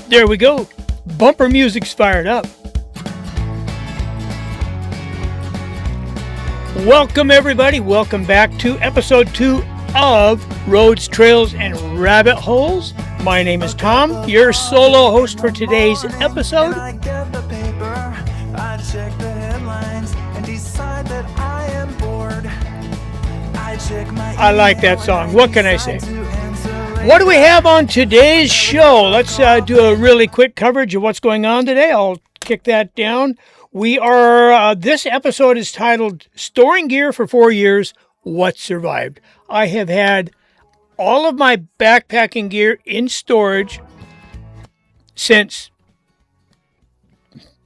There we go. Bumper music's fired up. Welcome, everybody. Welcome back to episode 2 of Roads, Trails, and Rabbit Holes. My name is Tom, your solo host for today's episode. I get the paper, I check the headlines, and decide that I am bored. I like that song. What can I say? What do we have on today's show? Let's do a really quick coverage of what's going on today. I'll kick that down. We are, this episode is titled Storing Gear for 4 Years, What Survived. I have had all of my backpacking gear in storage since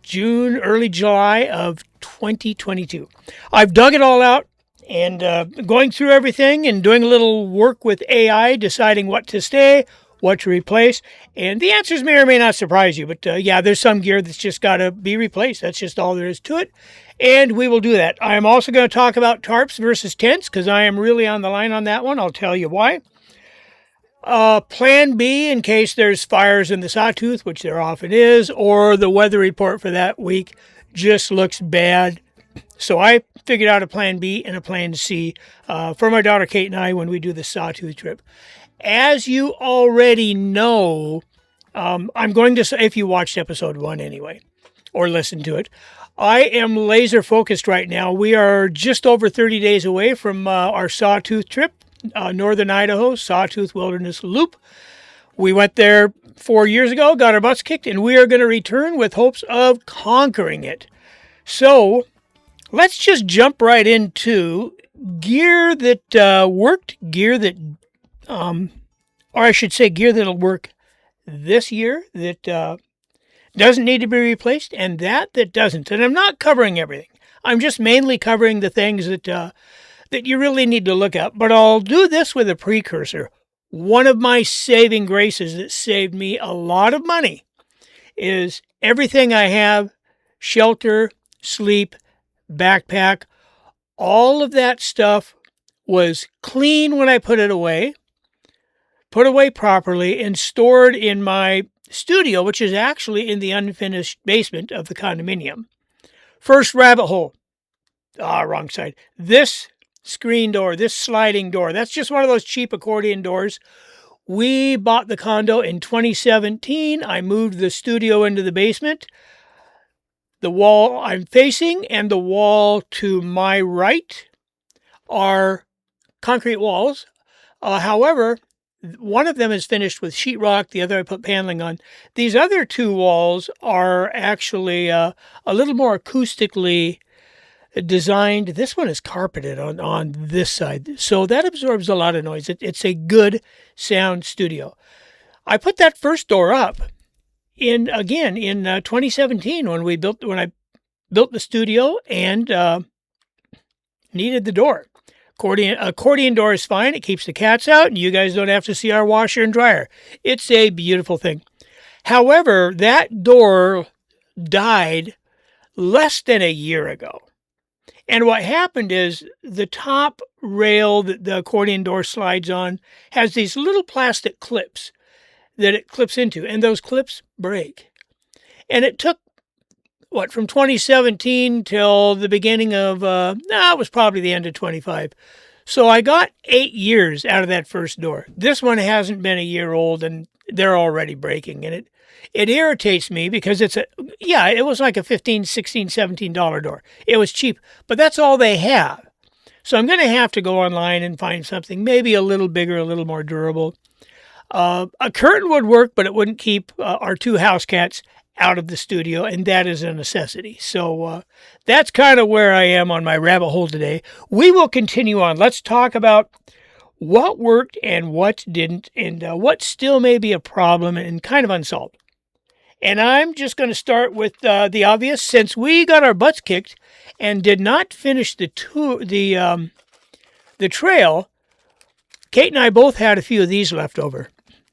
June, early July of 2022. I've dug it all out. And going through everything and doing a little work with AI, deciding what to stay, what to replace. And the answers may or may not surprise you. But yeah, there's some gear that's just got to be replaced. That's just all there is to it. And we will do that. I'm also going to talk about tarps versus tents because I am really on the line on that one. I'll tell you why. Plan B in case there's fires in the Sawtooth, which there often is, or the weather report for that week just looks bad. So I figured out a plan B and a plan C for my daughter Kate and I when we do the Sawtooth trip. As you already know, I'm going to say, if you watched episode 1 anyway, or listened to it, I am laser focused right now. We are just over 30 days away from our Sawtooth trip, northern Idaho, Sawtooth Wilderness Loop. We went there 4 years ago, got our butts kicked, and we are going to return with hopes of conquering it. So let's just jump right into gear that worked, gear that, or I should say gear that'll work this year that doesn't need to be replaced, and that doesn't. And I'm not covering everything. I'm just mainly covering the things that that you really need to look at. But I'll do this with a precursor. One of my saving graces that saved me a lot of money is everything I have, shelter, sleep, backpack, all of that stuff was clean when I put away properly, and stored in my studio, which is actually in the unfinished basement of the condominium. First rabbit hole. Wrong side. This screen door, this sliding door, that's just one of those cheap accordion doors. We bought the condo in 2017. I moved the studio into the basement. The wall I'm facing and the wall to my right are concrete walls. However, one of them is finished with sheetrock. The other I put paneling on. These other two walls are actually a little more acoustically designed. This one is carpeted on this side. So that absorbs a lot of noise. It's a good sound studio. I put that first door up in 2017 when I built the studio and needed the door. Accordion door is fine. It keeps the cats out, and you guys don't have to see our washer and dryer. It's a beautiful thing. However, that door died less than a year ago. And what happened is the top rail that the accordion door slides on has these little plastic clips that it clips into, and those clips break. And it took, from 2017 till the beginning of, it was probably the end of 25. So I got 8 years out of that first door. This one hasn't been a year old, and they're already breaking. And it irritates me because it was like a $15, $16, $17 door. It was cheap, but that's all they have. So I'm going to have to go online and find something maybe a little bigger, a little more durable. A curtain would work, but it wouldn't keep our two house cats out of the studio, and that is a necessity. So that's kind of where I am on my rabbit hole today. We will continue on. Let's talk about what worked and what didn't, and what still may be a problem and kind of unsolved. And I'm just going to start with the obvious. Since we got our butts kicked and did not finish the trail, Kate and I both had a few of these left over.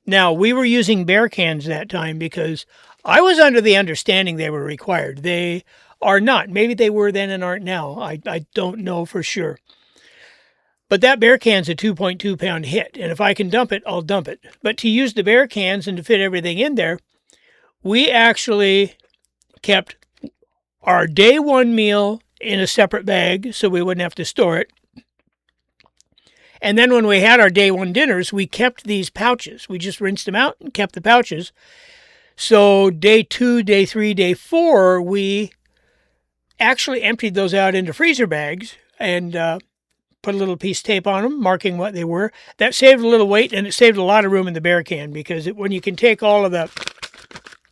Now, we were using bear cans that time because I was under the understanding they were required. They are not. Maybe they were then and aren't now. I don't know for sure. But that bear can's a 2.2 pound hit, and if I can dump it, I'll dump it. But to use the bear cans and to fit everything in there, we actually kept our day one meal in a separate bag so we wouldn't have to store it. And then when we had our day one dinners, we kept these pouches. We just rinsed them out and kept the pouches. So day 2, day 3, day 4, we actually emptied those out into freezer bags and put a little piece of tape on them, marking what they were. That saved a little weight, and it saved a lot of room in the bear can, because when you can take all of the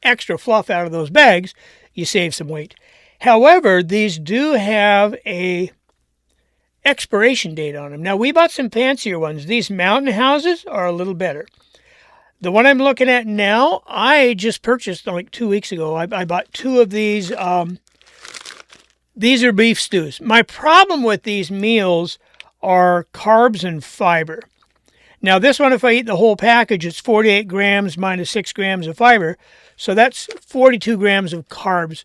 extra fluff out of those bags, you save some weight. However, these do have a expiration date on them. Now, we bought some fancier ones. These mountain houses are a little better. The one I'm looking at now, I just purchased like 2 weeks ago. I bought 2 of these. These are beef stews. My problem with these meals are carbs and fiber. Now, this one, if I eat the whole package, it's 48 grams minus 6 grams of fiber. So that's 42 grams of carbs.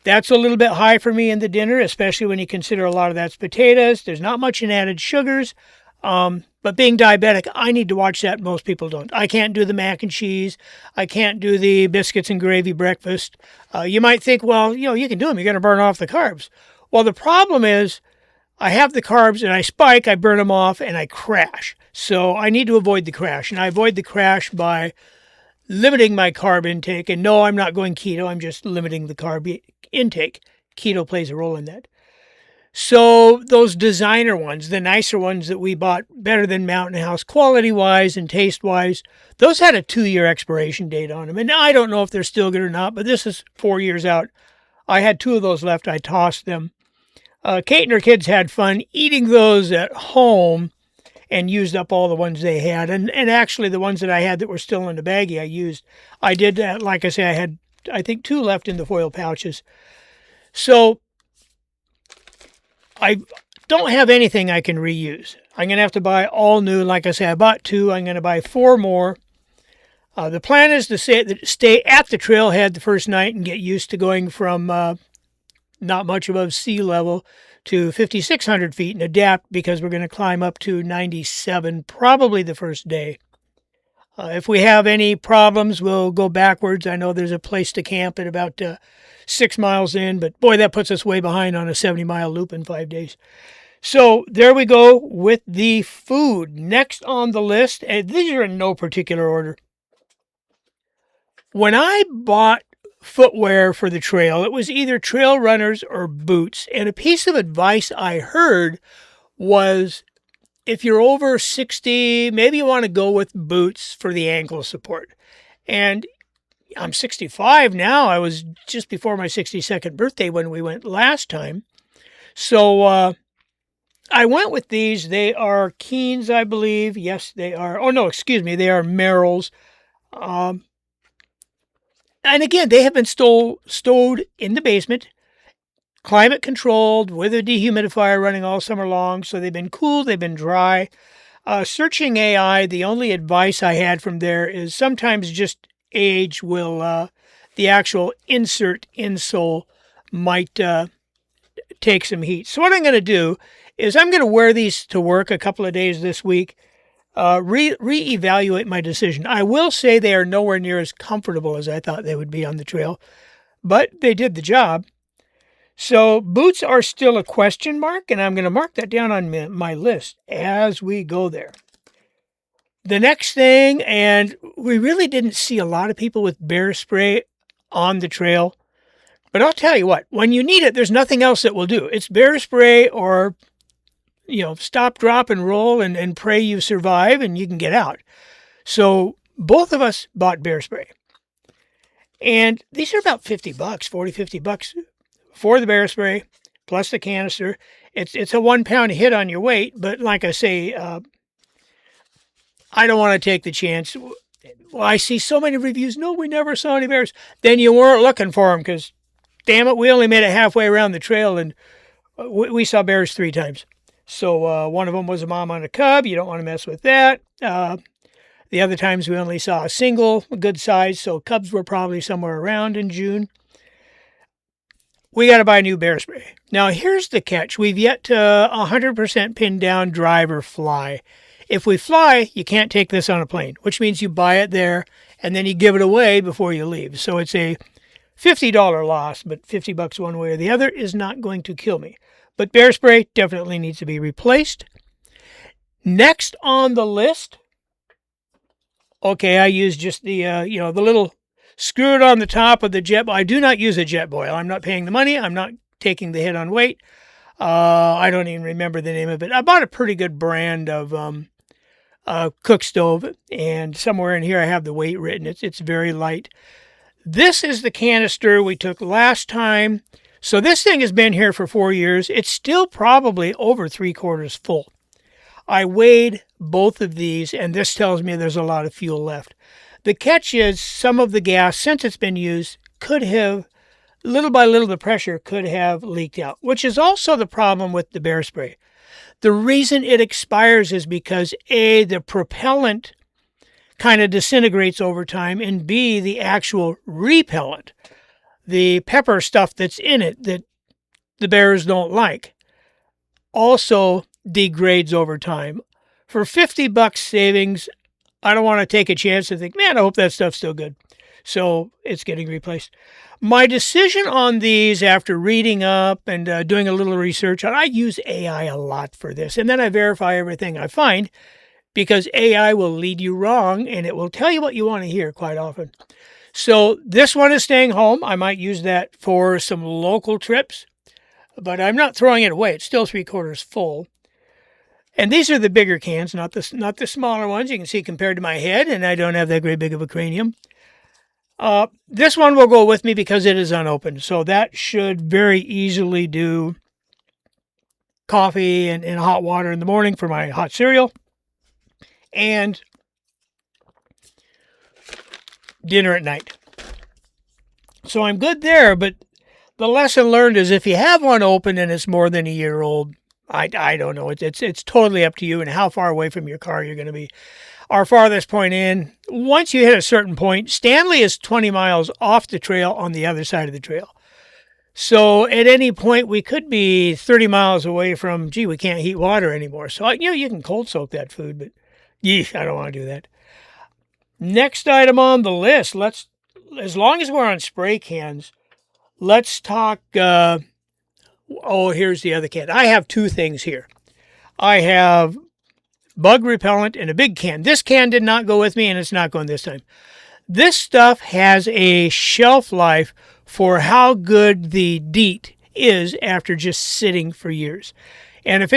That's a little bit high for me in the dinner, especially when you consider a lot of that's potatoes. There's not much in added sugars. But being diabetic, I need to watch that. Most people don't. I can't do the mac and cheese. I can't do the biscuits and gravy breakfast. You might think, well, you can do them. You're going to burn off the carbs. Well, the problem is I have the carbs and I spike, I burn them off, and I crash. So I need to avoid the crash. And I avoid the crash by limiting my carb intake. And no, I'm not going keto. I'm just limiting the carb intake. Keto plays a role in that. So those designer ones, the nicer ones that we bought, better than Mountain House quality-wise and taste-wise, those had a 2-year expiration date on them. And I don't know if they're still good or not, but this is 4 years out. I had 2 of those left. I tossed them. Kate and her kids had fun eating those at home and used up all the ones they had. And actually the ones that I had that were still in the baggie I used. I did, like I say, I had, I think, 2 left in the foil pouches. So I don't have anything I can reuse. I'm going to have to buy all new. Like I say, I bought 2. I'm going to buy 4 more. The plan is to stay at the trailhead the first night and get used to going from not much above sea level to 5,600 feet and adapt, because we're going to climb up to 97 probably the first day. If we have any problems, we'll go backwards. I know there's a place to camp at about 6 miles in, but boy, that puts us way behind on a 70-mile loop in 5 days. So there we go with the food. Next on the list, and these are in no particular order. When I bought footwear for the trail, it was either trail runners or boots. And a piece of advice I heard was, if you're over 60, maybe you want to go with boots for the ankle support. And I'm 65 now. I was just before my 62nd birthday when we went last time. So I went with these. They are Keens, I believe. Yes, they are. Oh, no, excuse me. They are Merrells. And again, they have been stowed in the basement, climate controlled, with a dehumidifier running all summer long. So they've been cool, they've been dry. Searching AI, the only advice I had from there is sometimes just age will, the actual insole might take some heat. So what I'm going to do is I'm going to wear these to work a couple of days this week. Reevaluate my decision. I will say they are nowhere near as comfortable as I thought they would be on the trail, but they did the job. So boots are still a question mark, and I'm going to mark that down on my list as we go there. The next thing, and we really didn't see a lot of people with bear spray on the trail, but I'll tell you what, when you need it, there's nothing else that will do. It's bear spray or stop, drop, and roll and pray you survive and you can get out. So both of us bought bear spray. And these are about $50, $40-50 for the bear spray, plus the canister. It's a 1 pound hit on your weight, but like I say, I don't want to take the chance. Well, I see so many reviews. No, we never saw any bears. Then you weren't looking for them, because, damn it, we only made it halfway around the trail and we saw bears 3 times. So one of them was a mom on a cub. You don't want to mess with that. The other times we only saw a single, a good size. So cubs were probably somewhere around in June. We got to buy new bear spray. Now, here's the catch. We've yet to 100% pin down drive or fly. If we fly, you can't take this on a plane, which means you buy it there and then you give it away before you leave. So it's a $50 loss, but $50 one way or the other is not going to kill me. But bear spray definitely needs to be replaced. Next on the list, okay, I use just the the little screw it on the top of the jet. I do not use a jet boil. I'm not paying the money. I'm not taking the hit on weight. I don't even remember the name of it. I bought a pretty good brand of cook stove, and somewhere in here I have the weight written. It's very light. This is the canister we took last time. So this thing has been here for 4 years. It's still probably over 3/4 full. I weighed both of these, and this tells me there's a lot of fuel left. The catch is some of the gas, since it's been used, could have, little by little, the pressure could have leaked out, which is also the problem with the bear spray. The reason it expires is because A, the propellant kind of disintegrates over time, and B, the actual repellent, the pepper stuff that's in it that the bears don't like, also degrades over time. For $50 savings, I don't want to take a chance and think, man, I hope that stuff's still good. So it's getting replaced. My decision on these after reading up and doing a little research, and I use AI a lot for this, and then I verify everything I find because AI will lead you wrong and it will tell you what you want to hear quite often. So this one is staying home. I might use that for some local trips, but I'm not throwing it away. It's still 3/4 full. And these are the bigger cans, not the smaller ones. You can see compared to my head, and I don't have that great big of a cranium. This one will go with me because it is unopened. So that should very easily do coffee and hot water in the morning for my hot cereal and dinner at night. So I'm good there, but the lesson learned is if you have one open and it's more than a year old, I don't know. It's totally up to you and how far away from your car you're going to be. Our farthest point in, once you hit a certain point, Stanley is 20 miles off the trail on the other side of the trail. So at any point, we could be 30 miles away from, we can't heat water anymore. So, you can cold soak that food, but I don't want to do that. Next item on the list, as long as we're on spray cans, let's talk, here's the other can. I have two things here. I have bug repellent in a big can. This can did not go with me, and it's not going this time. This stuff has a shelf life for how good the DEET is after just sitting for years. And if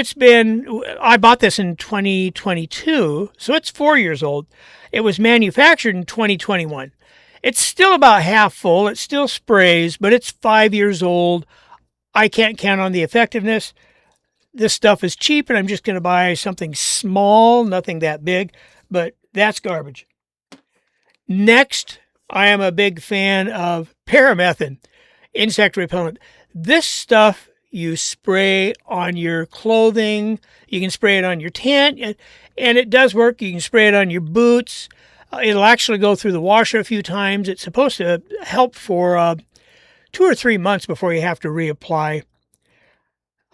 I bought this in 2022, so it's 4 years old. It was manufactured in 2021. It's still about half full. It still sprays, but it's 5 years old. I can't count on the effectiveness. This stuff is cheap, and I'm just going to buy something small, nothing that big, but that's garbage. Next, I am a big fan of paramethin, insect repellent. This stuff you spray on your clothing. You can spray it on your tent, and it does work. You can spray it on your boots. It'll actually go through the washer a few times. It's supposed to help for 2 or 3 months before you have to reapply.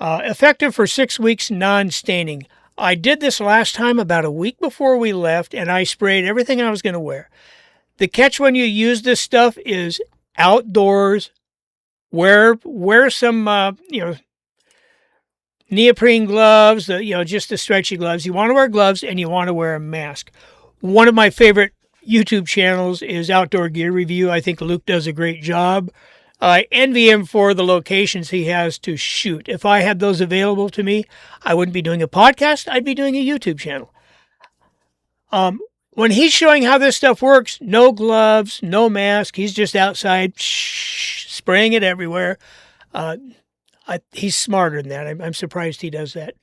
Effective for 6 weeks, non-staining. I did this last time about a week before we left, and I sprayed everything I was going to wear. The catch when you use this stuff is outdoors. Wear some, neoprene gloves, just the stretchy gloves. You want to wear gloves, and you want to wear a mask. One of my favorite YouTube channels is Outdoor Gear Review. I think Luke does a great job. I envy him for the locations he has to shoot. If I had those available to me, I wouldn't be doing a podcast. I'd be doing a YouTube channel. When he's showing how this stuff works, no gloves, no mask. He's just outside spraying it everywhere. He's smarter than that. I'm surprised he does that.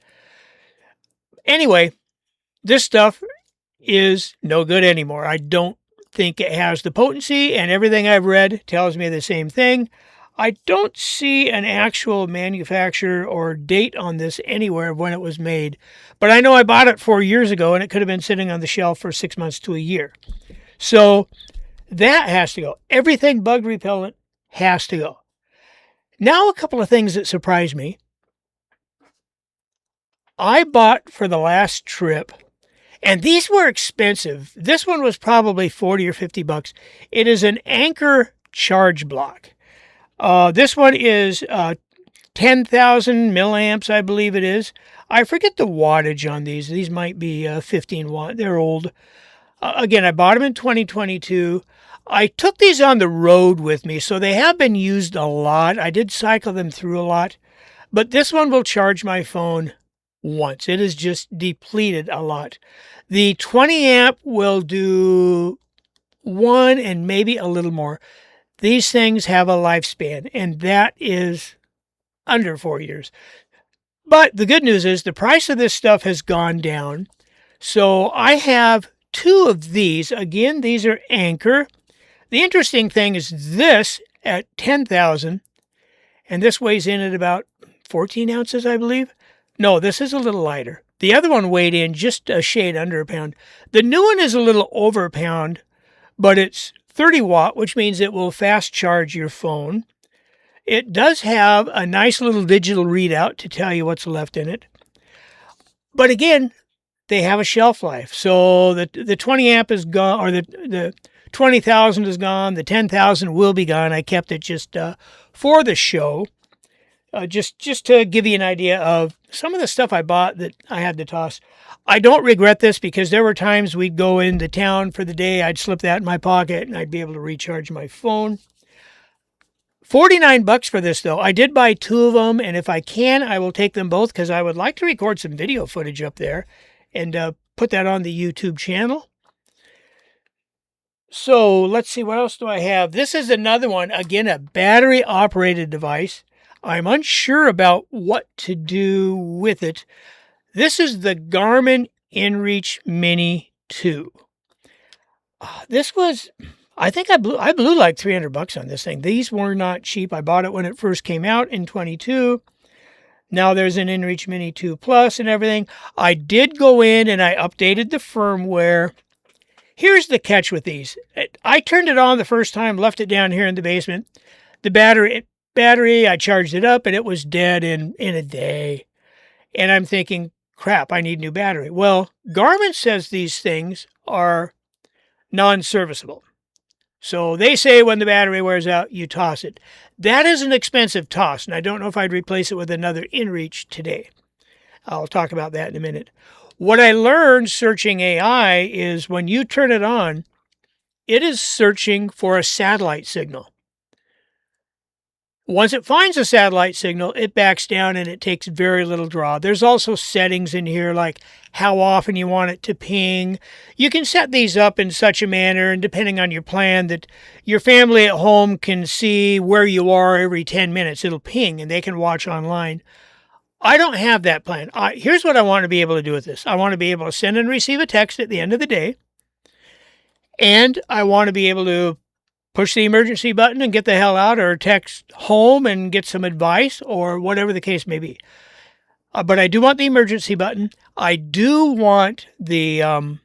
Anyway, this stuff is no good anymore. I don't think it has the potency, and everything I've read tells me the same thing. I don't see an actual manufacturer or date on this anywhere of when it was made, but I know I bought it 4 years ago, and it could have been sitting on the shelf for 6 months to a year. So that has to go. Everything bug repellent has to go. Now, a couple of things that surprised me. I bought for the last trip And these were expensive. This one was probably 40 or 50 bucks. It is an Anchor charge block. This one is 10,000 milliamps, I believe it is. I forget the wattage on these. These might be 15 watt. They're old. Again, I bought them in 2022. I took these on the road with me, so they have been used a lot. I did cycle them through a lot. But this one will charge my phone once. It is just depleted a lot. The 20 amp will do one and maybe a little more. These things have a lifespan, and that is under 4 years. But the good news is the price of this stuff has gone down. So I have two of these. Again, these are Anchor. The interesting thing is this at 10,000, and this weighs in at about 14 ounces, I believe. No, this is a little lighter. The other one weighed in just a shade under a pound. The new one is a little over a pound, but it's 30 watt, which means it will fast charge your phone. It does have a nice little digital readout to tell you what's left in it. But again, they have a shelf life. So the 20 amp is gone, or the 20,000 is gone. The 10,000 will be gone. I kept it just for the show. Just to give you an idea of some of the stuff I bought that I had to toss. I don't regret this because there were times we'd go into town for the day. I'd slip that in my pocket and I'd be able to recharge my phone. 49 bucks for this though. I did buy two of them, and if I can, I will take them both because I would like to record some video footage up there and put that on the YouTube channel. So let's see, what else do I have? This is another one. Again, a battery operated device. I'm unsure about what to do with it. This is the Garmin InReach Mini 2. This was, I think I blew like 300 bucks on this thing. These were not cheap. I bought it when it first came out in 22. Now there's an InReach Mini 2 Plus and everything. I did go in and I updated the firmware. Here's the catch with these. I turned it on the first time, left it down here in the basement. The battery, I charged it up and it was dead in a day. And I'm thinking, crap, I need a new battery. Well, Garmin says these things are non-serviceable. So they say when the battery wears out, you toss it. That is an expensive toss, and I don't know if I'd replace it with another InReach today. I'll talk about that in a minute. What I learned searching AI is when you turn it on, it is searching for a satellite signal. Once it finds a satellite signal, it backs down and it takes very little draw. There's also settings in here like how often you want it to ping. You can set these up in such a manner, and depending on your plan, that your family at home can see where you are every 10 minutes. It'll ping and they can watch online. I don't have that plan. Here's what I want to be able to do with this. I want to be able to send and receive a text at the end of the day. And I want to be able to push the emergency button and get the hell out, or text home and get some advice, or whatever the case may be. But I do want the emergency button. I do want the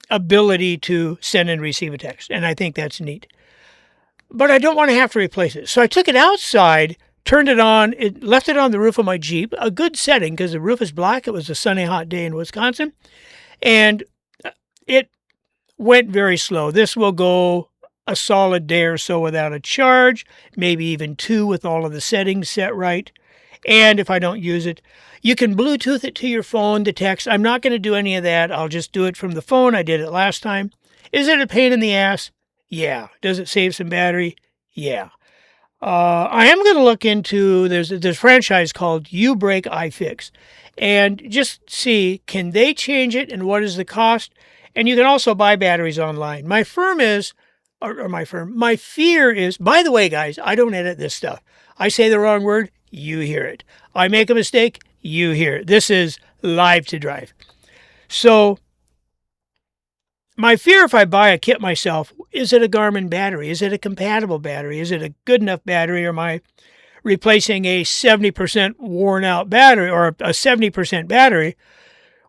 ability to send and receive a text, and I think that's neat. But I don't want to have to replace it. So I took it outside, turned it on, left it on the roof of my Jeep, a good setting because the roof is black. It was a sunny, hot day in Wisconsin, and it went very slow. This will go a solid day or so without a charge, maybe even 2 with all of the settings set right. And if I don't use it, you can Bluetooth it to your phone to text. I'm not going to do any of that. I'll just do it from the phone. I did it last time. Is it a pain in the ass? Yeah. Does it save some battery? Yeah. I am going to look into, there's a franchise called YouBreak iFix, and just see, can they change it and what is the cost? And you can also buy batteries online. My fear is, by the way, guys, I don't edit this stuff. I say the wrong word, you hear it. I make a mistake, you hear it. This is live to drive. So my fear if I buy a kit myself, is it a Garmin battery? Is it a compatible battery? Is it a good enough battery? Or am I replacing a 70% worn out battery, or a 70% battery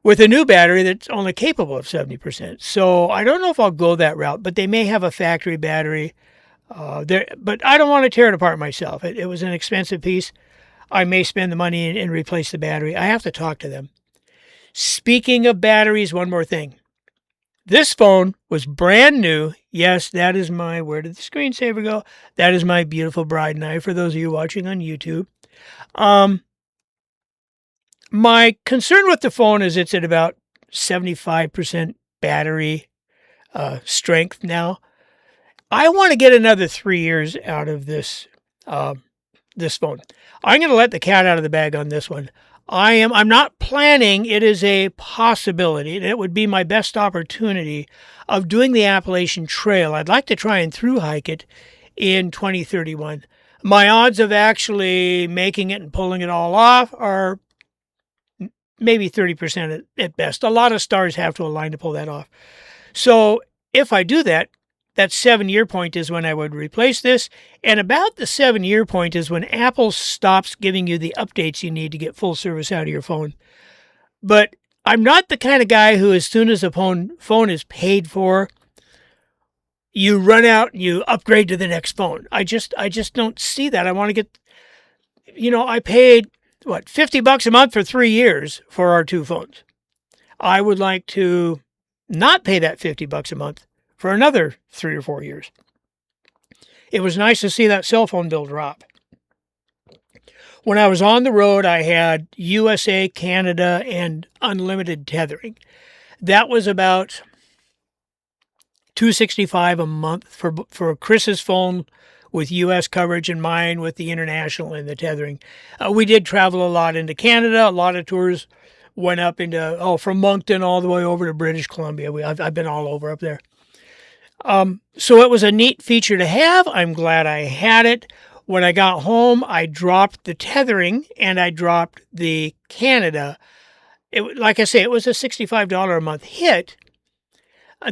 with a new battery that's only capable of 70%. So I don't know if I'll go that route, but they may have a factory battery there. But I don't want to tear it apart myself. It was an expensive piece. I may spend the money and replace the battery. I have to talk to them. Speaking of batteries, one more thing. This phone was brand new. Yes, that is my, where did the screensaver go? That is my beautiful bride and I, for those of you watching on YouTube. My concern with the phone is it's at about 75% battery strength now. I want to get another 3 years out of this this phone. I'm going to let the cat out of the bag on this one. I'm not planning. It is a possibility, and it would be my best opportunity of doing the Appalachian Trail. I'd like to try and through hike it in 2031. My odds of actually making it and pulling it all off are maybe 30% at best. A lot of stars have to align to pull that off. So if I do that, that 7-year point is when I would replace this. And about the 7-year point is when Apple stops giving you the updates you need to get full service out of your phone. But I'm not the kind of guy who, as soon as a phone is paid for, you run out and you upgrade to the next phone. I just don't see that. I want to get, I paid, $50 a month for 3 years for our two phones. I would like to not pay that $50 a month for another 3 or 4 years. It was nice to see that cell phone bill drop. When I was on the road, I had USA, Canada, and unlimited tethering. That was about $265 a month for Chris's phone with US coverage and mine with the international and the tethering. We did travel a lot into Canada. A lot of tours went up into, from Moncton all the way over to British Columbia. I've been all over up there. So it was a neat feature to have. I'm glad I had it. When I got home, I dropped the tethering and I dropped the Canada. Like I say, it was a $65 a month hit.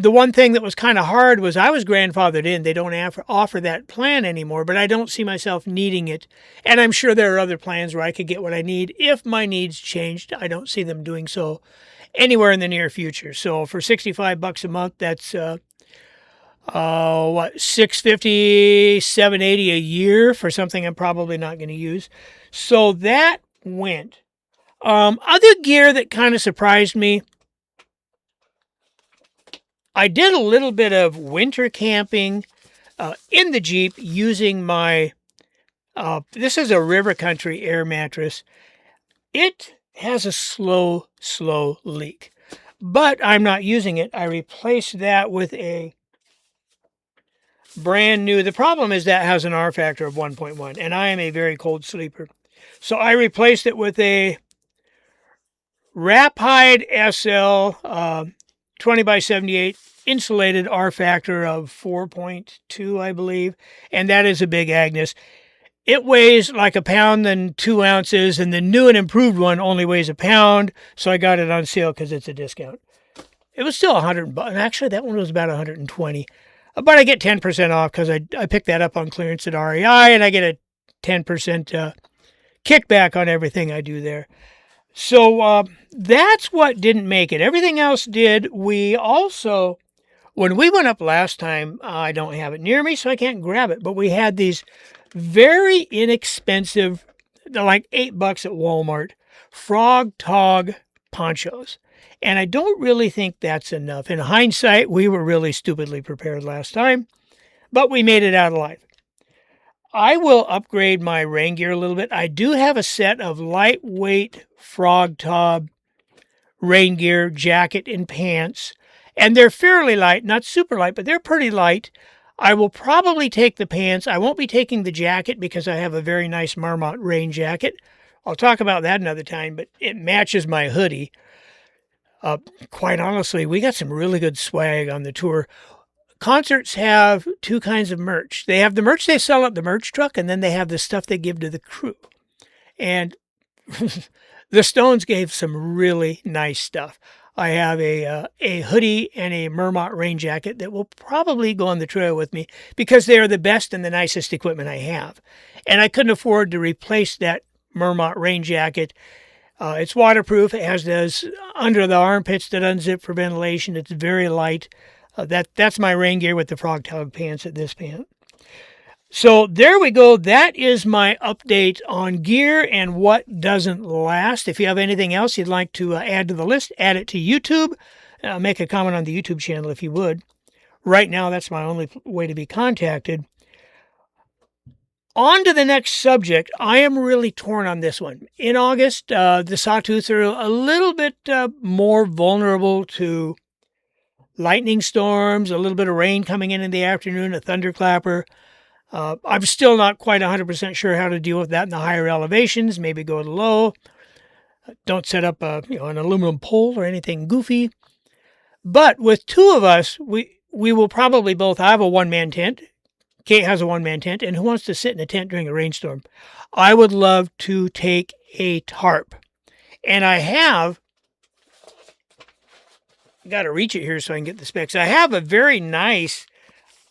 The one thing that was kind of hard was I was grandfathered in. They don't offer that plan anymore, but I don't see myself needing it. And I'm sure there are other plans where I could get what I need. If my needs changed, I don't see them doing so anywhere in the near future. So for $65 a month, that's $650, $780 a year for something I'm probably not going to use. So that went. Other gear that kind of surprised me. I did a little bit of winter camping in the Jeep using my, this is a River Country air mattress. It has a slow leak, but I'm not using it. I replaced that with a brand new. The problem is that has an R factor of 1.1, and I am a very cold sleeper. So I replaced it with a Rapide SL 20 by 78 insulated R factor of 4.2, I believe, and that is a big Agnes. It weighs like 1 pound and 2 ounces, and the new and improved one only weighs 1 pound, so I got it on sale because it's a discount. It was still $100, and actually that one was about $120. But I get 10% off because I picked that up on clearance at REI, and I get a 10% kickback on everything I do there. So that's what didn't make it. Everything else did. We also, when we went up last time, I don't have it near me, so I can't grab it, but we had these very inexpensive, they're like $8 at Walmart, Frog Tog ponchos. And I don't really think that's enough. In hindsight, we were really stupidly prepared last time, but we made it out alive. I will upgrade my rain gear a little bit. I do have a set of lightweight Frog Tog rain gear, jacket, and pants, and they're fairly light, not super light, but they're pretty light. I will probably take the pants. I won't be taking the jacket because I have a very nice Marmot rain jacket. I'll talk about that another time, but it matches my hoodie. Quite honestly, we got some really good swag on the tour. Concerts have two kinds of merch. They have the merch they sell at the merch truck, and then they have the stuff they give to the crew. And the Stones gave some really nice stuff. I have a hoodie and a Marmot rain jacket that will probably go on the trail with me because they are the best and the nicest equipment I have. And I couldn't afford to replace that Marmot rain jacket. It's waterproof. It has those under the armpits that unzip for ventilation. It's very light. That's my rain gear with the Frog Tog pants at this point. So there we go. That is my update on gear and what doesn't last. If you have anything else you'd like to add to the list, add it to YouTube. Make a comment on the YouTube channel if you would. Right now, that's my only way to be contacted. On to the next subject. I am really torn on this one. In August, the Sawtooths are a little bit more vulnerable to lightning storms, a little bit of rain coming in the afternoon, a thunderclapper. I'm still not quite 100% sure how to deal with that in the higher elevations. Maybe go to low. Don't set up an aluminum pole or anything goofy. But with two of us, we will probably both have a one-man tent. Kate has a one-man tent, and who wants to sit in a tent during a rainstorm? I would love to take a tarp. And I have, got to reach it here so I can get the specs. I have a very nice,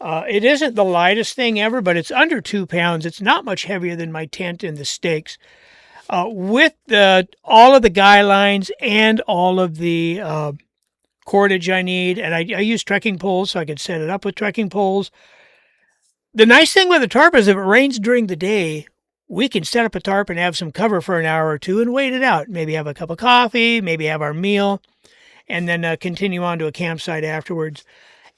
it isn't the lightest thing ever, but it's under 2 pounds. It's not much heavier than my tent and the stakes. With all of the guy lines and all of the cordage I need, and I use trekking poles so I can set it up with trekking poles. The nice thing with a tarp is if it rains during the day, we can set up a tarp and have some cover for an hour or two and wait it out. Maybe have a cup of coffee, maybe have our meal, and then continue on to a campsite afterwards.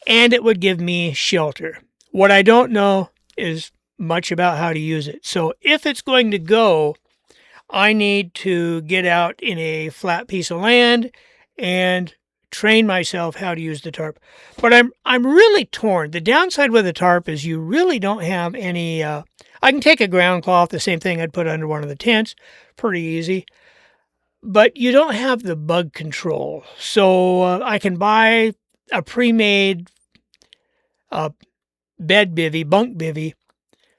And it would give me shelter. What I don't know is much about how to use it. So if it's going to go, I need to get out in a flat piece of land and train myself how to use the tarp. But I'm really torn. The downside with a tarp is you really don't have any. I can take a ground cloth, the same thing I'd put under one of the tents, pretty easy. But you don't have the bug control. So I can buy a pre-made bed bivvy, bunk bivvy,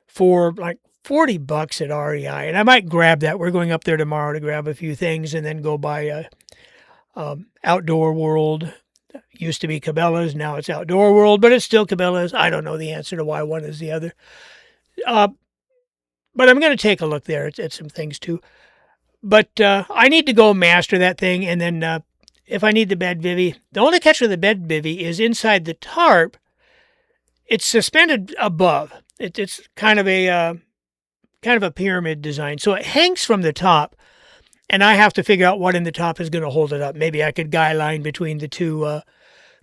for like $40 at REI, and I might grab that. We're going up there tomorrow to grab a few things and then go buy a Outdoor World. Used to be Cabela's, now it's Outdoor World, but it's still Cabela's. I don't know the answer to why one is the other. But I'm going to take a look there at some things too. But I need to go master that thing, and then if I need the bed bivvy, the only catch with the bed bivvy is inside the tarp. It's suspended above. It's kind of a pyramid design, so it hangs from the top. And I have to figure out what in the top is going to hold it up. Maybe I could guy line between the two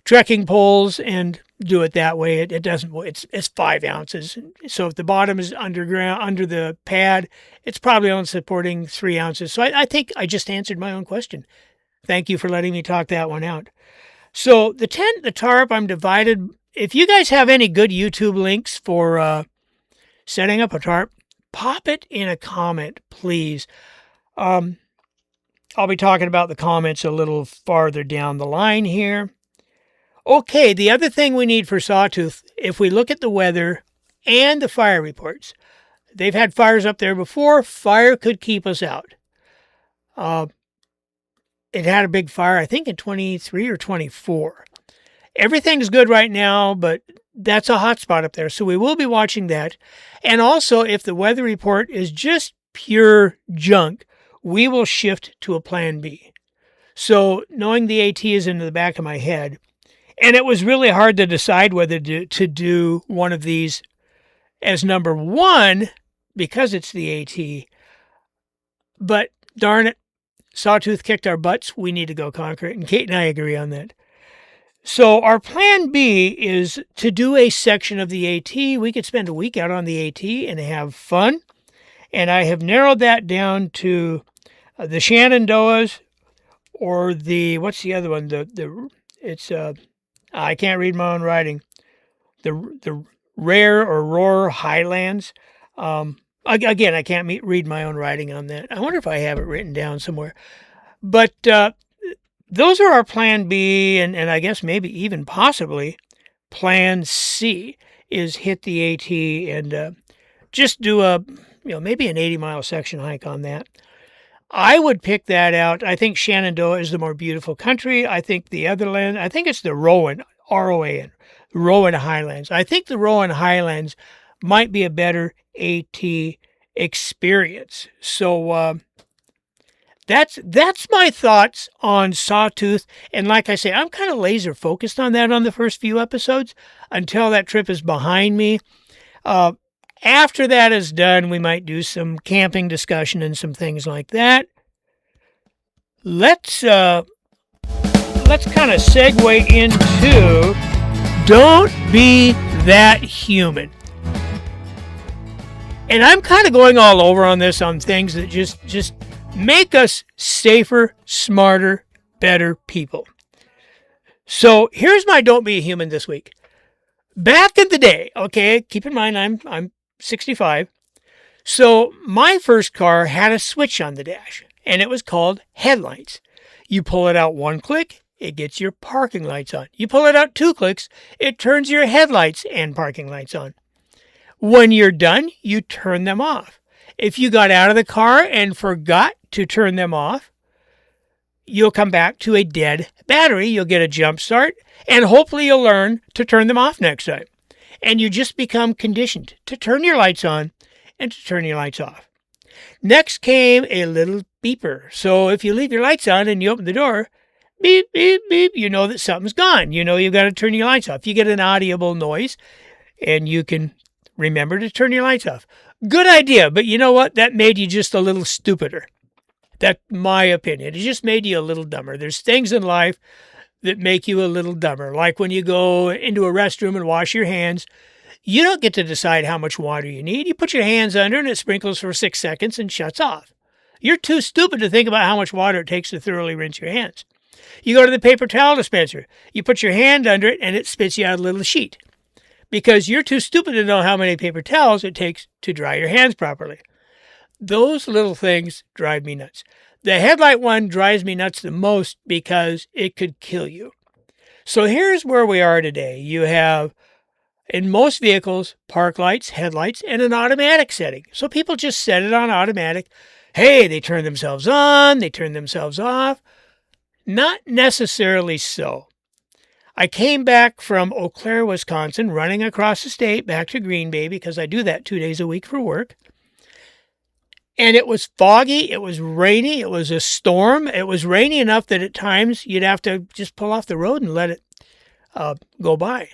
trekking poles and do it that way. It doesn't. It's 5 ounces. So if the bottom is underground under the pad, it's probably only supporting 3 ounces. So I think I just answered my own question. Thank you for letting me talk that one out. So the tent, the tarp, I'm divided. If you guys have any good YouTube links for setting up a tarp, pop it in a comment, please. I'll be talking about the comments a little farther down the line here. Okay, the other thing we need for Sawtooth, if we look at the weather and the fire reports, they've had fires up there before. Fire could keep us out. It had a big fire, I think, in 23 or 24. Everything's good right now, but that's a hot spot up there, so we will be watching that. And also, if the weather report is just pure junk, we will shift to a plan B. So knowing the AT is in the back of my head, and it was really hard to decide whether to do one of these as number one because it's the AT. But darn it, Sawtooth kicked our butts. We need to go conquer it. And Kate and I agree on that. So our plan B is to do a section of the AT. We could spend a week out on the AT and have fun. And I have narrowed that down to the Shenandoahs, or what's the other one? I can't read my own writing. The Roar Highlands. Again, I can't read my own writing on that. I wonder if I have it written down somewhere. But those are our plan B, and I guess maybe even possibly plan C is hit the AT and just do maybe an 80-mile section hike on that. I would pick that out. I think Shenandoah is the more beautiful country. I think the other land, I think it's the Rowan, R-O-A-N, Rowan Highlands. I think the Rowan Highlands might be a better AT experience. So that's my thoughts on Sawtooth. And like I say, I'm kind of laser focused on that on the first few episodes until that trip is behind me. After that is done, we might do some camping discussion and some things like that. Let's kind of segue into don't be that human. And I'm kind of going all over on this on things that just make us safer, smarter, better people. So here's my don't be a human this week. Back in the day, okay, keep in mind I'm 65. So my first car had a switch on the dash, and it was called headlights. You pull it out one click, it gets your parking lights on. You pull it out two clicks, it turns your headlights and parking lights on. When you're done, you turn them off. If you got out of the car and forgot to turn them off, you'll come back to a dead battery. You'll get a jump start, and hopefully you'll learn to turn them off next time. And you just become conditioned to turn your lights on and to turn your lights off. Next came a little beeper. So if you leave your lights on and you open the door, beep, beep, beep, you know that something's gone. You know you've got to turn your lights off. You get an audible noise, and you can remember to turn your lights off. Good idea, but you know what? That made you just a little stupider. That's my opinion. It just made you a little dumber. There's things in life that make you a little dumber. Like when you go into a restroom and wash your hands, you don't get to decide how much water you need. You put your hands under and it sprinkles for 6 seconds and shuts off. You're too stupid to think about how much water it takes to thoroughly rinse your hands. You go to the paper towel dispenser. You put your hand under it and it spits you out a little sheet. Because you're too stupid to know how many paper towels it takes to dry your hands properly. Those little things drive me nuts. The headlight one drives me nuts the most because it could kill you. So here's where we are today. You have, in most vehicles, park lights, headlights, and an automatic setting. So people just set it on automatic. Hey, they turn themselves on, they turn themselves off. Not necessarily so. I came back from Eau Claire, Wisconsin, running across the state back to Green Bay because I do that 2 days a week for work. And it was foggy, it was rainy, it was a storm. It was rainy enough that at times you'd have to just pull off the road and let it go by.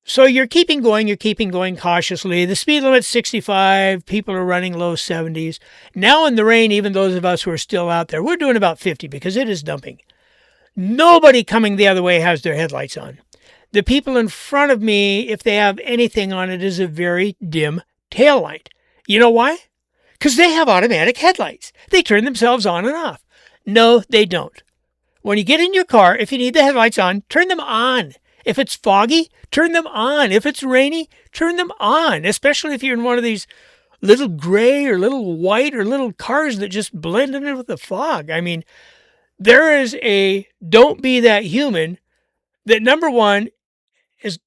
So you're keeping going cautiously. The speed limit's 65. People are running low 70s. Now in the rain, even those of us who are still out there, we're doing about 50 because it is dumping. Nobody coming the other way has their headlights on. The people in front of me, if they have anything on it, is a very dim tail light. You know why? Because they have automatic headlights. They turn themselves on and off. No, they don't. When you get in your car, if you need the headlights on, turn them on. If it's foggy, turn them on. If it's rainy, turn them on, especially if you're in one of these little gray or little white or little cars that just blend in with the fog. I mean, there is a don't be that human that, number one, is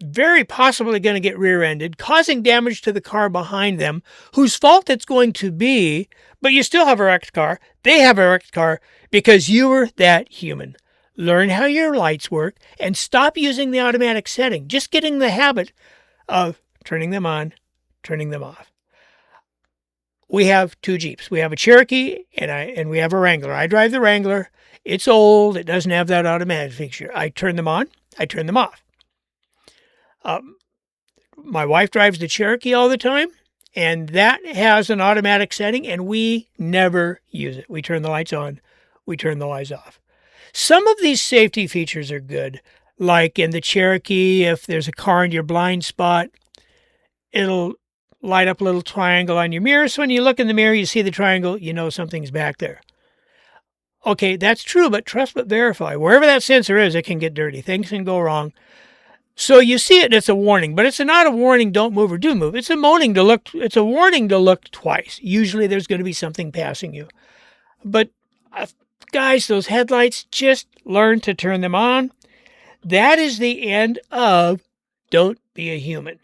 very possibly going to get rear-ended, causing damage to the car behind them, whose fault it's going to be, but you still have a wrecked car. They have a wrecked car because you were that human. Learn how your lights work and stop using the automatic setting. Just get in the habit of turning them on, turning them off. We have two Jeeps. We have a Cherokee and we have a Wrangler. I drive the Wrangler. It's old. It doesn't have that automatic feature. I turn them on. I turn them off. My wife drives the Cherokee all the time, and that has an automatic setting, and we never use it. We turn the lights on. We turn the lights off. Some of these safety features are good. Like in the Cherokee, if there's a car in your blind spot, it'll light up a little triangle on your mirror. So when you look in the mirror, you see the triangle, you know something's back there. Okay, that's true, but trust but verify. Wherever that sensor is, it can get dirty. Things can go wrong. So you see it, and it's a warning, but it's not a warning, don't move or do move. It's a warning to look twice. Usually there's going to be something passing you. But guys, those headlights, just learn to turn them on. That is the end of Don't Be a Human.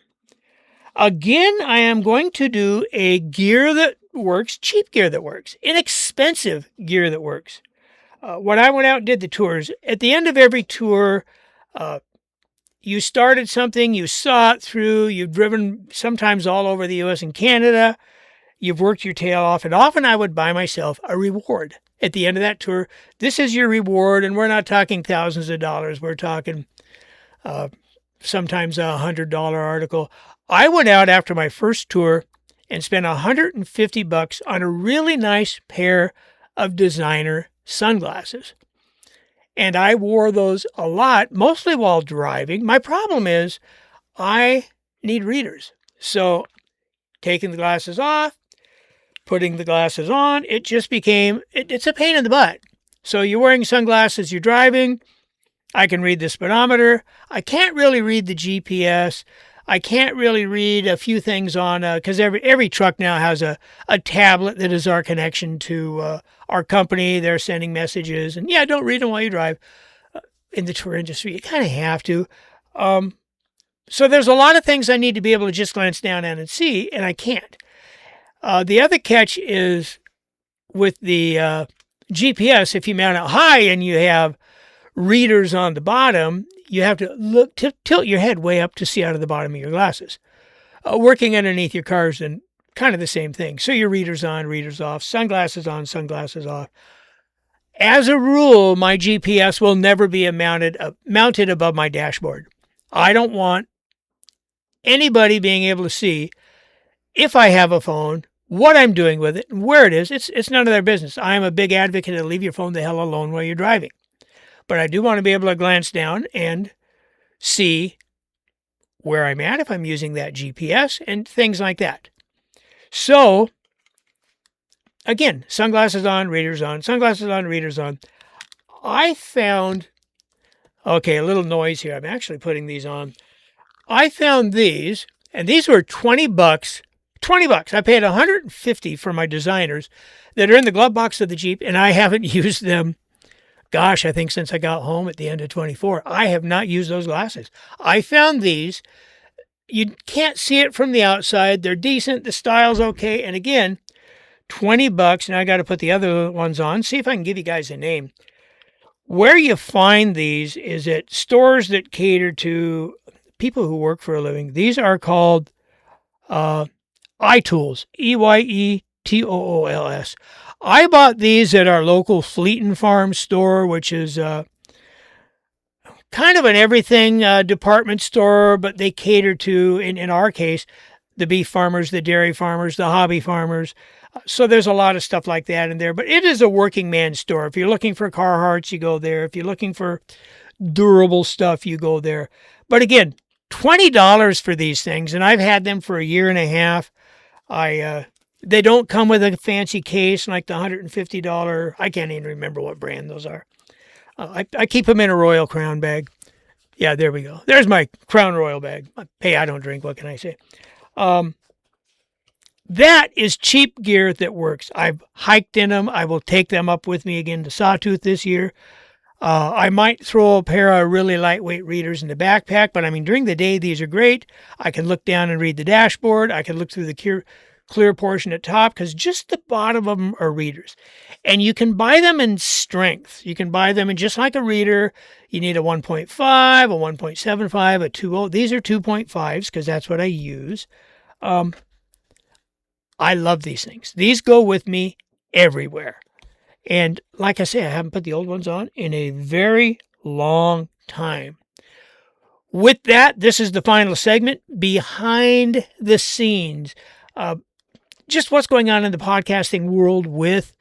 Again, I am going to do a gear that works, cheap gear that works, inexpensive gear that works. When I went out and did the tours, at the end of every tour, you started something, you saw it through, you've driven sometimes all over the U.S. and Canada, you've worked your tail off, and often I would buy myself a reward at the end of that tour. This is your reward, and we're not talking thousands of dollars. We're talking sometimes $100 article. I went out after my first tour and spent $150 on a really nice pair of designer sunglasses. And I wore those a lot, mostly while driving. My problem is I need readers. So taking the glasses off, putting the glasses on, it just became, it's a pain in the butt. So you're wearing sunglasses, you're driving. I can read the speedometer. I can't really read the GPS. I can't really read a few things on, because every truck now has a tablet that is our connection to our company. They're sending messages. And yeah, don't read them while you drive. In the tour industry, you kind of have to. So there's a lot of things I need to be able to just glance down at and see, and I can't. The other catch is with the GPS, if you mount it high and you have readers on the bottom, you have to tilt your head way up to see out of the bottom of your glasses. Working underneath your cars and kind of the same thing. So your readers on, readers off, sunglasses on, sunglasses off. As a rule, my GPS will never be mounted above my dashboard. I don't want anybody being able to see if I have a phone, what I'm doing with it, and where it is. It's none of their business. I am a big advocate of leave your phone the hell alone while you're driving. But I do want to be able to glance down and see where I'm at if I'm using that GPS and things like that. So, again, sunglasses on, readers on, sunglasses on, readers on. I found, okay, a little noise here. I'm actually putting these on. I found these, and these were $20. $20. I paid $150 for my designers that are in the glove box of the Jeep, and I haven't used them. Gosh, I think since I got home at the end of 24, I have not used those glasses. I found these. You can't see it from the outside. They're decent. The style's okay. And again, $20. And I got to put the other ones on. See if I can give you guys a name. Where you find these is at stores that cater to people who work for a living. These are called iTools. EYETOOLS. I bought these at our local Fleet and Farm store, which is kind of an everything department store, but they cater to, in our case, the beef farmers, the dairy farmers, the hobby farmers. So there's a lot of stuff like that in there, but it is a working man's store. If you're looking for Carhartts, you go there. If you're looking for durable stuff, you go there. But again, $20 for these things, and I've had them for a year and a half. They don't come with a fancy case like the $150. I can't even remember what brand those are. I keep them in a Royal Crown bag. Yeah, there we go. There's my Crown Royal bag. Hey, I don't drink. What can I say? That is cheap gear that works. I've hiked in them. I will take them up with me again to Sawtooth this year. I might throw a pair of really lightweight readers in the backpack, but I mean, during the day, these are great. I can look down and read the dashboard. I can look through the clear portion at top because just the bottom of them are readers. And you can buy them in strength. You can buy them in just like a reader. You need a 1.5, a 1.75, a 2.0. These are 2.5s because that's what I use. I love these things. These go with me everywhere. And like I say, I haven't put the old ones on in a very long time. With that, this is the final segment, behind the scenes. Just what's going on in the podcasting world with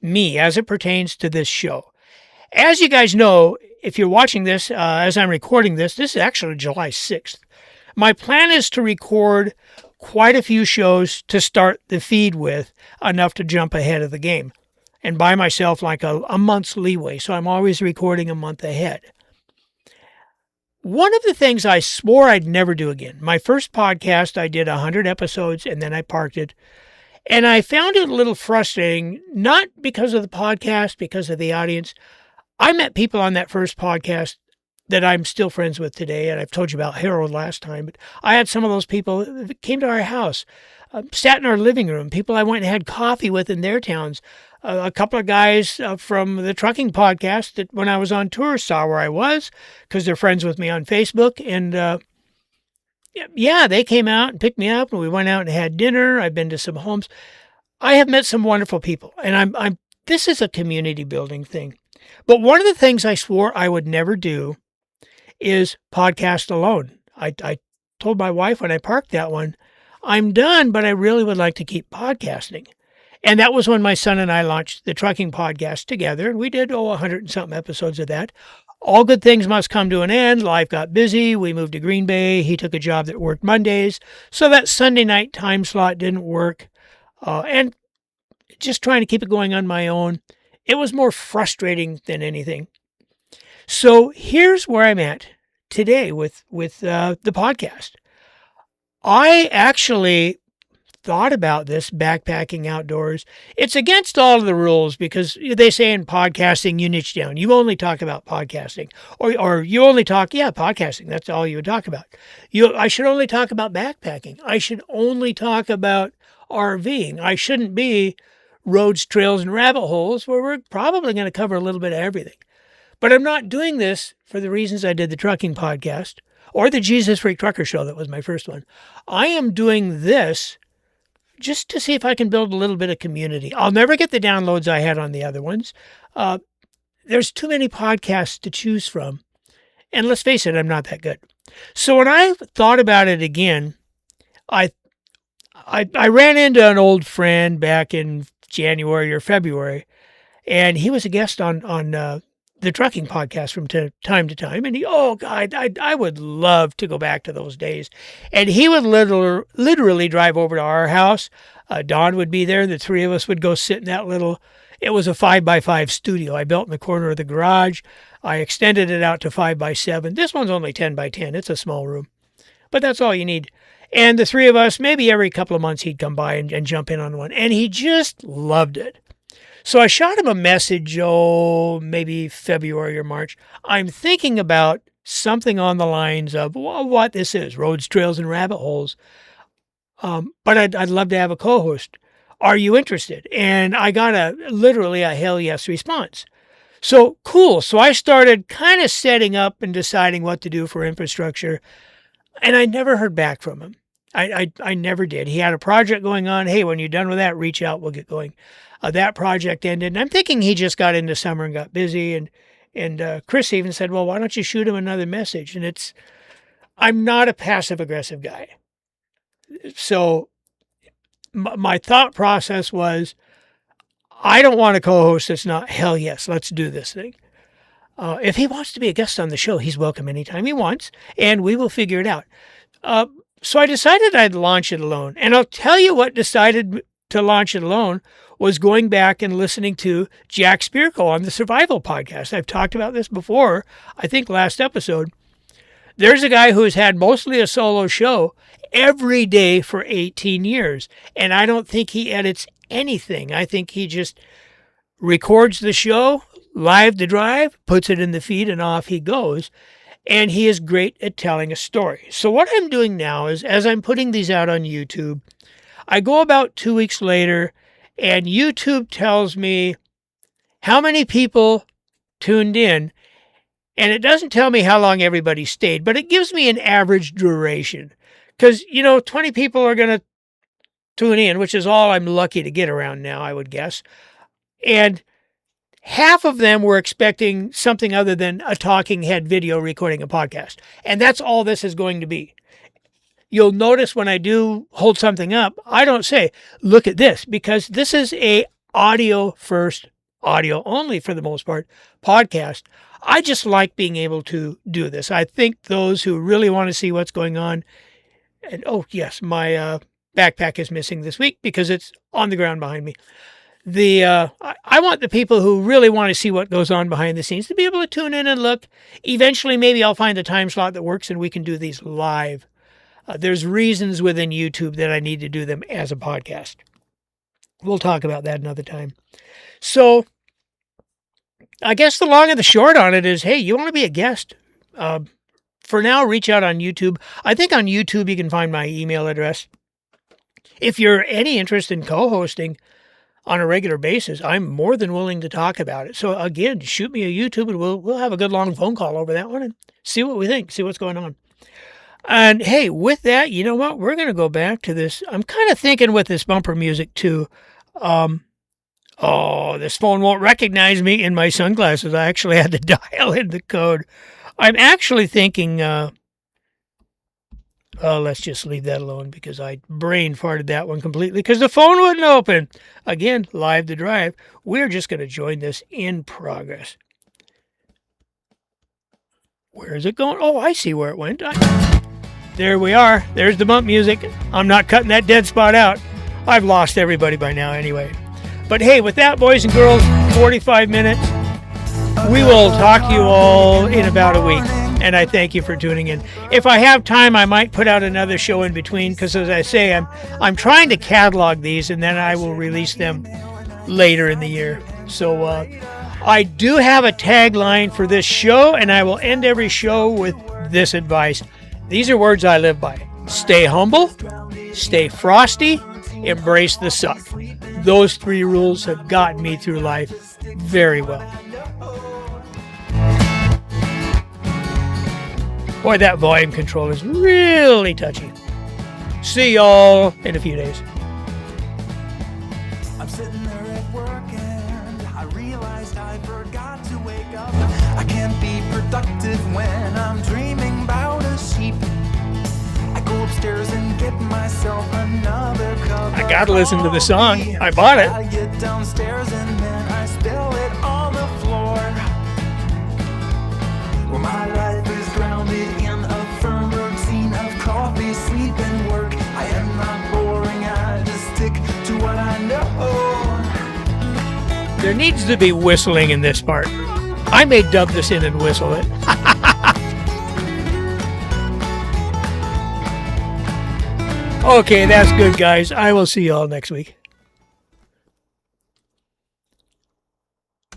me as it pertains to this show. As you guys know, if you're watching this, as I'm recording this is actually July 6th. My plan is to record quite a few shows to start the feed with, enough to jump ahead of the game, and buy myself like a month's leeway. So I'm always recording a month ahead. One of the things I swore I'd never do again, my first podcast, I did 100 episodes and then I parked it. And I found it a little frustrating, not because of the podcast, because of the audience. I met people on that first podcast that I'm still friends with today, and I've told you about Harold last time, but I had some of those people that came to our house, sat in our living room, people I went and had coffee with in their towns, a couple of guys from the trucking podcast that when I was on tour saw where I was because they're friends with me on Facebook, and yeah, they came out and picked me up, and we went out and had dinner. I've been to some homes. I have met some wonderful people, and this is a community building thing. But one of the things I swore I would never do is podcast alone. I told my wife when I parked that one, I'm done, but I really would like to keep podcasting. And that was when my son and I launched the trucking podcast together, and we did 100 and something episodes of that. All good things must come to an end. Life got busy. We moved to Green Bay. He took a job that worked Mondays, so that Sunday night time slot didn't work. And just trying to keep it going on my own, it was more frustrating than anything. So here's where I'm at today with the podcast. I actually thought about this backpacking outdoors. It's against all of the rules because they say in podcasting, you niche down. You only talk about podcasting, or you only talk, podcasting. That's all you would talk about. I should only talk about backpacking. I should only talk about RVing. I shouldn't be roads, trails, and rabbit holes where we're probably going to cover a little bit of everything. But I'm not doing this for the reasons I did the trucking podcast or the Jesus Freak Trucker Show. That was my first one. I am doing this just to see if I can build a little bit of community. I'll never get the downloads I had on the other ones. There's too many podcasts to choose from. And let's face it, I'm not that good. So when I thought about it again, I ran into an old friend back in January or February, and he was a guest on the trucking podcast from time to time. And I would love to go back to those days. And he would literally drive over to our house. Don would be there. The three of us would go sit in that it was a 5x5 studio I built in the corner of the garage. I extended it out to 5x7. This one's only 10x10. It's a small room, but that's all you need. And the three of us, maybe every couple of months, he'd come by and jump in on one. And he just loved it. So I shot him a message, maybe February or March. I'm thinking about something on the lines of what this is, roads, trails, and rabbit holes. But I'd love to have a co-host. Are you interested? And I got literally a hell yes response. So cool. So I started kind of setting up and deciding what to do for infrastructure. And I never heard back from him. I never did. He had a project going on. Hey, when you're done with that, reach out. We'll get going. That project ended. And I'm thinking he just got into summer and got busy. And Chris even said, well, why don't you shoot him another message? And I'm not a passive aggressive guy. So my thought process was, I don't want a co-host that's not, hell yes, let's do this thing. If he wants to be a guest on the show, he's welcome anytime he wants, and we will figure it out. So I decided I'd launch it alone. And I'll tell you what decided to launch it alone was going back and listening to Jack Spirko on the Survival Podcast. I've talked about this before, I think last episode. There's a guy who's had mostly a solo show every day for 18 years. And I don't think he edits anything. I think he just records the show, live the drive, puts it in the feed, and off he goes. And he is great at telling a story. So what I'm doing now is, as I'm putting these out on YouTube, I go about 2 weeks later, and YouTube tells me how many people tuned in. And it doesn't tell me how long everybody stayed, but it gives me an average duration. Because, 20 people are going to tune in, which is all I'm lucky to get around now, I would guess. And half of them were expecting something other than a talking head video recording a podcast. And that's all this is going to be. You'll notice when I do hold something up, I don't say, look at this, because this is a audio first, audio only for the most part, podcast. I just like being able to do this. I think those who really want to see what's going on, and oh yes, my backpack is missing this week because it's on the ground behind me. I want the people who really want to see what goes on behind the scenes to be able to tune in and look. Eventually, maybe I'll find a time slot that works and we can do these live. There's reasons within YouTube that I need to do them as a podcast. We'll talk about that another time. So I guess the long and the short on it is, hey, you want to be a guest? For now, reach out on YouTube. I think on YouTube you can find my email address. If you're any interest in co-hosting on a regular basis, I'm more than willing to talk about it. So again, shoot me a YouTube and we'll have a good long phone call over that one and see what we think, see what's going on. And hey, with that, you know what? We're going to go back to this. I'm kind of thinking with this bumper music too. This phone won't recognize me in my sunglasses. I actually had to dial in the code. I'm actually thinking, Let's just leave that alone because I brain farted that one completely because the phone wouldn't open. Again, live to drive. We're just going to join this in progress. Where is it going? Oh, I see where it went. There we are. There's the bump music. I'm not cutting that dead spot out. I've lost everybody by now anyway. But hey, with that, boys and girls, 45 minutes. We will talk to you all in about a week. And I thank you for tuning in. If I have time, I might put out another show in between because, as I say, I'm trying to catalog these and then I will release them later in the year. So I do have a tagline for this show, and I will end every show with this advice. These are words I live by. Stay humble, stay frosty, embrace the suck. Those 3 rules have gotten me through life very well. Boy, that volume control is really touchy. See y'all in a few days. I'm sitting there at work and I realized I forgot to wake up. I can't be productive when I'm dreaming about a sheep. I go upstairs and get myself another cup. I gotta listen to the song. I bought it. I get downstairs and then I spill it on the floor. Well, my life is grounded in a firm routine of coffee, sleep, and work. I am not boring, I just stick to what I know. There needs to be whistling in this part. I may dub this in and whistle it. Okay, that's good, guys. I will see you all next week.